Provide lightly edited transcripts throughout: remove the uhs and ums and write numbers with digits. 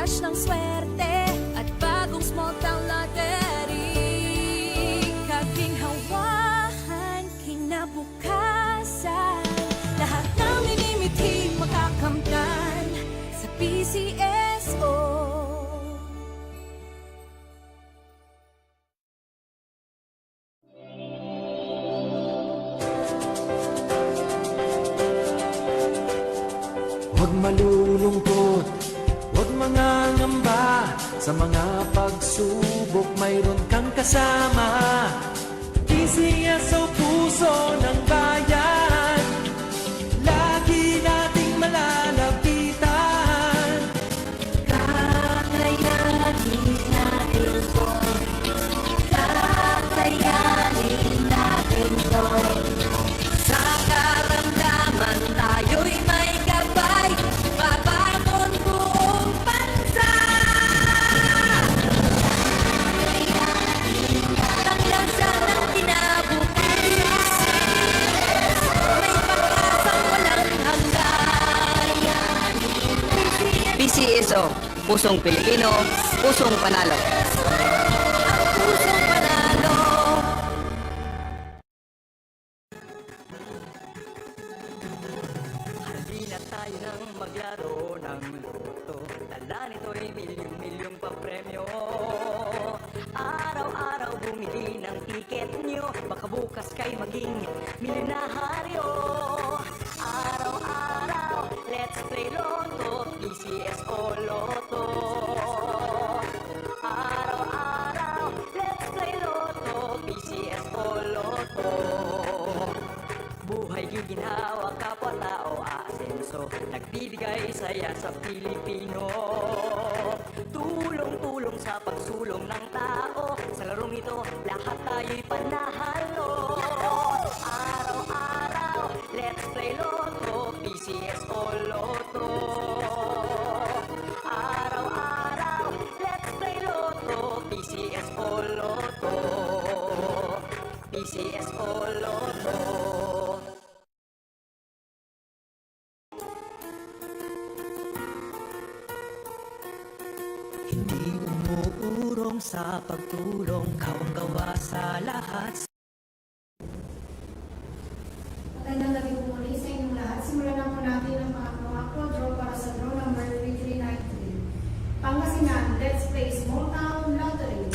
cash ng swerte at bagong small town lottery. Kaginhawahan, kinabukasan, lahat ng minimithi makakamtan sa PCSO. Huwag malulungkot, huwag mangangamba. Sa mga pagsubok mayroon kang kasama. PCSO, puso ng bayan, lagi nating malalapitan. Kakayanin natin to, kakayanin natin to. Sa karamdaman tayo'y may gabay, babangon buong bansa. Tanglasan ng kinabukasan, may pag-asang walang hanggan. PCSO, pusong Pilipino, pusong panalo. Ang pusong panalo. Halina tayo nang maglaro ng loto. Dala nito'y milyong-milyong papremyo. Araw-araw bumili ng tiket nyo, baka bukas kay maging milyonaryo. Araw-araw, let's play Lotto, PCSO Lotto. Araw-araw, let's play Lotto, PCSO Lotto. Buhay giginhawa, kapwa-tao aasenso, nagbibigay saya sa Pilipino. Tulong-tulong sa pagsulong ng tao, sa larong ito lahat tayo'y panahalo. Araw-araw, let's play Lotto, PCSO Lotto. Araw-araw, let's play Lotto, PCSO Lotto. PCSO Lotto. Hindi umuurong sa pagtulong, kawang gawa sa lahat. Magandang gabi po muli sa inyong lahat. Simulan na po natin ang mga draw para sa draw number 3393. Pangasinan, let's play Small Town Lottery.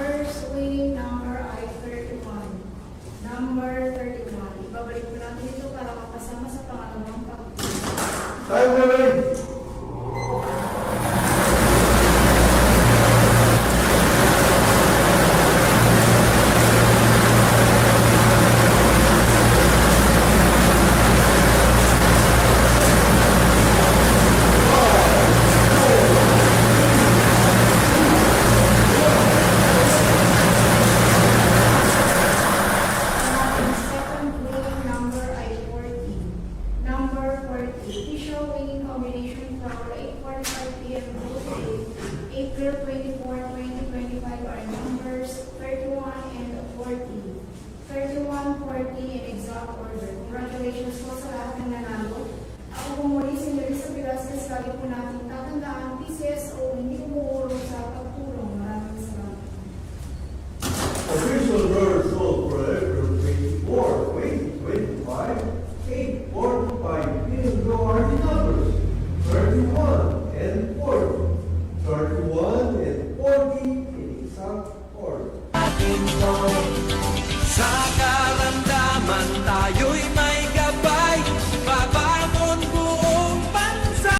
First winning number ay 31. Number 31. Ibabalik po natin ito para makasama sa pangalawang pag-ibig. Second winning number ay 40. Number 40. Official winning combination for 8:45 p.m. April 24, 2025 are numbers 31 and 40. 31, 40 in exact order. Congratulations po sa lahat ng nanalo. Ako po muli si Melissa Velasquez. Lagi po natin tatandaan, PCSO hindi umuurong sa pagtulong. Maraming salamat. Official draw result for April 24, 2025, 845 million draw are the numbers 31 and 40. 31 and 40 in exact order. Sa karamdaman tayo'y